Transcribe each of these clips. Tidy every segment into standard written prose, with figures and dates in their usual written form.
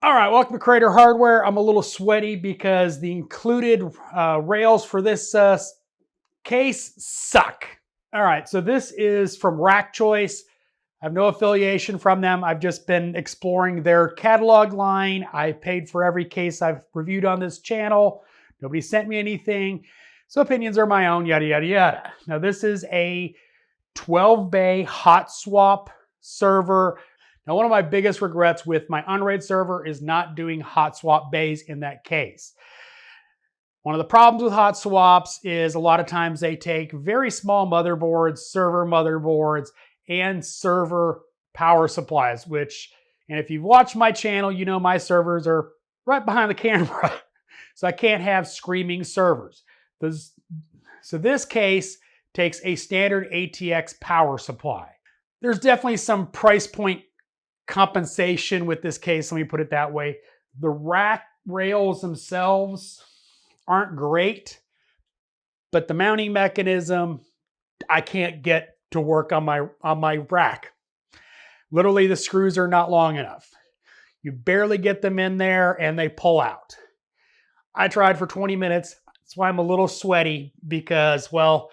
All right, welcome to Creator Hardware. I'm a little sweaty because the included rails for this case suck. All right, so this is from RackChoice. I have no affiliation from them. I've just been exploring their catalog line. I paid for every case I've reviewed on this channel. Nobody sent me anything. So opinions are my own, yada, yada, yada. Now this is a 12-bay hot swap server. Now, one of my biggest regrets with my Unraid server is not doing hot swap bays in that case. One of the problems with hot swaps is a lot of times they take very small motherboards, server motherboards, and server power supplies, and if you've watched my channel, you know my servers are right behind the camera. So I can't have screaming servers. So this case takes a standard ATX power supply. There's definitely some price point compensation with this case, let me put it that way. The rack rails themselves aren't great, but the mounting mechanism I can't get to work on my rack. Literally, the screws are not long enough. You barely get them in there and they pull out. I tried for 20 minutes. That's why I'm a little sweaty because, well,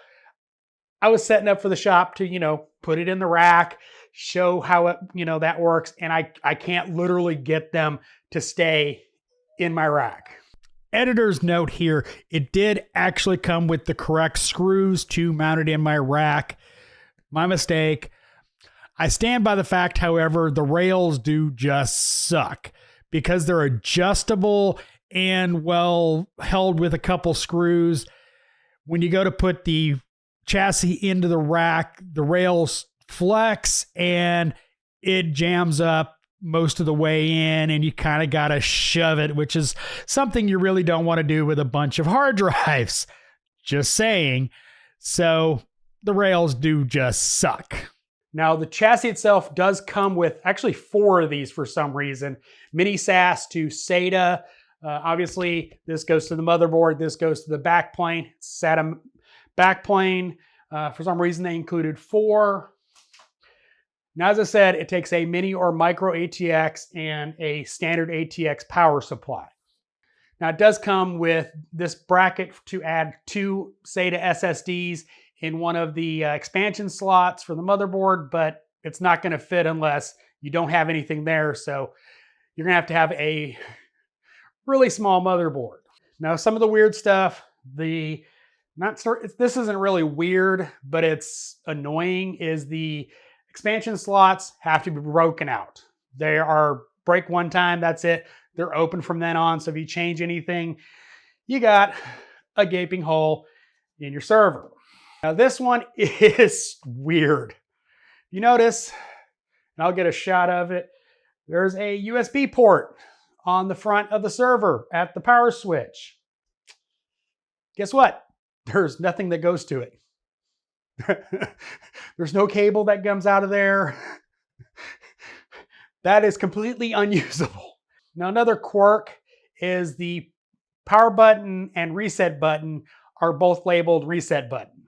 I was setting up for the shop to, put it in the rack, show how it, that works. And I can't literally get them to stay in my rack. Editor's note here, it did actually come with the correct screws to mount it in my rack. My mistake. I stand by the fact, however, the rails do just suck because they're adjustable and well held with a couple screws. When you go to put the chassis into the rack, the rails flex and it jams up most of the way in and you kind of got to shove it, which is something you really don't want to do with a bunch of hard drives. Just saying. So the rails do just suck. Now the chassis itself does come with actually 4 of these for some reason. Mini SAS to SATA. Obviously this goes to the motherboard. This goes to the backplane. SATA backplane. For some reason they included 4. Now, as I said, it takes a mini or micro ATX and a standard ATX power supply. Now, it does come with this bracket to add 2 SATA SSDs in one of the expansion slots for the motherboard, but it's not going to fit unless you don't have anything there. So you're going to have a really small motherboard. Now, some of the weird stuff, this isn't really weird, but it's annoying, is the expansion slots have to be broken out. They are break one time, that's it. They're open from then on. So if you change anything, you got a gaping hole in your server. Now this one is weird. You notice, and I'll get a shot of it, there's a USB port on the front of the server at the power switch. Guess what? There's nothing that goes to it. There's no cable that comes out of there. That is completely unusable. Now, another quirk is the power button and reset button are both labeled reset button.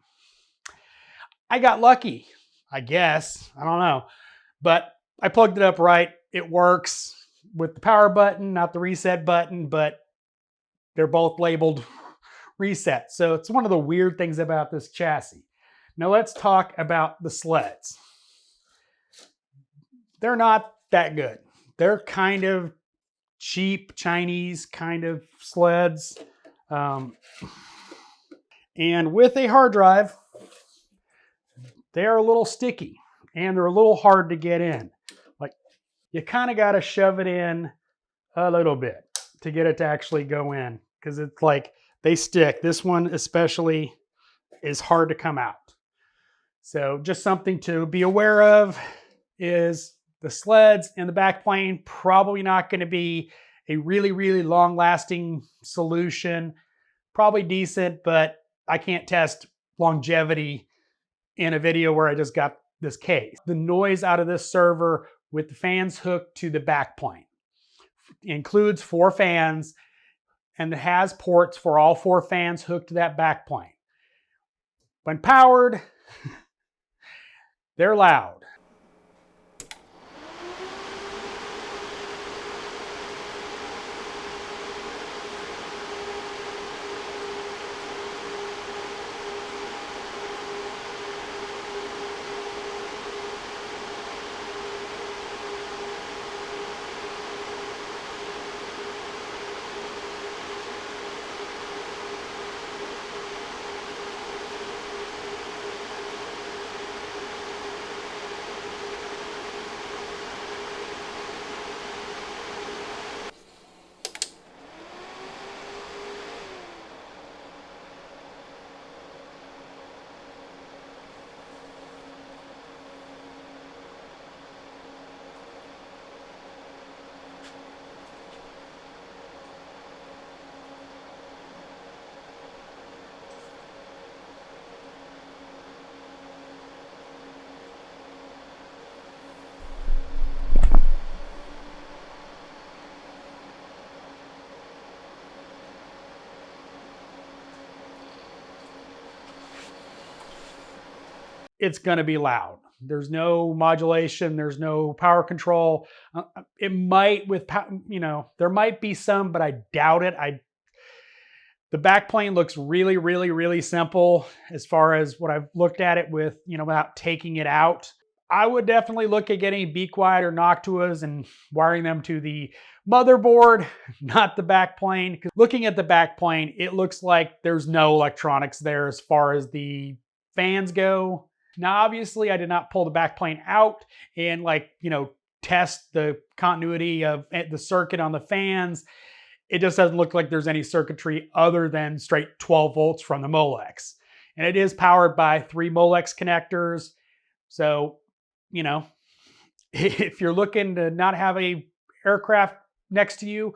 I got lucky, I guess. I don't know. But I plugged it up right. It works with the power button, not the reset button, but they're both labeled reset. So it's one of the weird things about this chassis. Now let's talk about the sleds. They're not that good. They're kind of cheap Chinese kind of sleds. And with a hard drive, they're a little sticky and they're a little hard to get in. Like you kind of got to shove it in a little bit to get it to actually go in because it's like they stick. This one especially is hard to come out. So just something to be aware of is the sleds and the backplane probably not going to be a really, really long-lasting solution. Probably decent, but I can't test longevity in a video where I just got this case. The noise out of this server with the fans hooked to the backplane includes 4 fans and it has ports for all 4 fans hooked to that backplane. When powered, they're loud. it's going to be loud. There's no modulation. There's no power control. It might there might be some, but I doubt it. The backplane looks really, really, really simple as far as what I've looked at it with, without taking it out. I would definitely look at getting Be Quiet or Noctuas and wiring them to the motherboard, not the backplane. Because looking at the backplane, it looks like there's no electronics there as far as the fans go. Now, obviously, I did not pull the backplane out and test the continuity of the circuit on the fans. It just doesn't look like there's any circuitry other than straight 12 volts from the Molex. And it is powered by 3 Molex connectors. So, if you're looking to not have a aircraft next to you,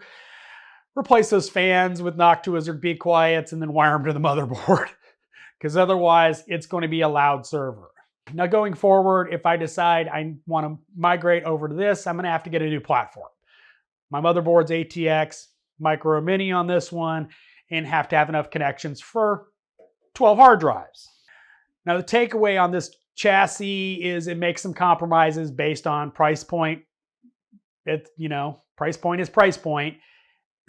replace those fans with Noctuas or Be Quiets and then wire them to the motherboard. Because otherwise, it's going to be a loud server. Now, going forward, if I decide I want to migrate over to this, I'm going to have to get a new platform. My motherboard's ATX, micro mini on this one, and have to have enough connections for 12 hard drives. Now, the takeaway on this chassis is it makes some compromises based on price point. Price point is price point.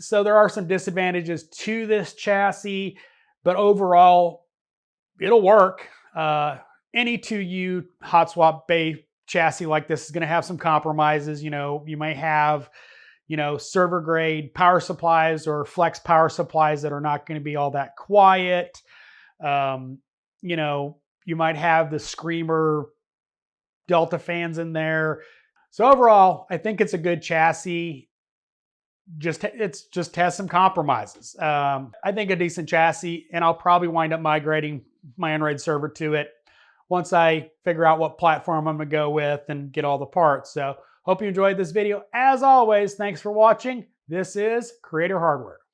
So there are some disadvantages to this chassis, but overall, it'll work. Any 2U hot swap bay chassis like this is going to have some compromises. You may have, server grade power supplies or flex power supplies that are not going to be all that quiet. You might have the Screamer Delta fans in there. So overall, I think it's a good chassis. It just has some compromises. I think a decent chassis, and I'll probably wind up migrating my Android server to it once I figure out what platform I'm going to go with and get all the parts. So hope you enjoyed this video. As always, thanks for watching. This is Creator Hardware.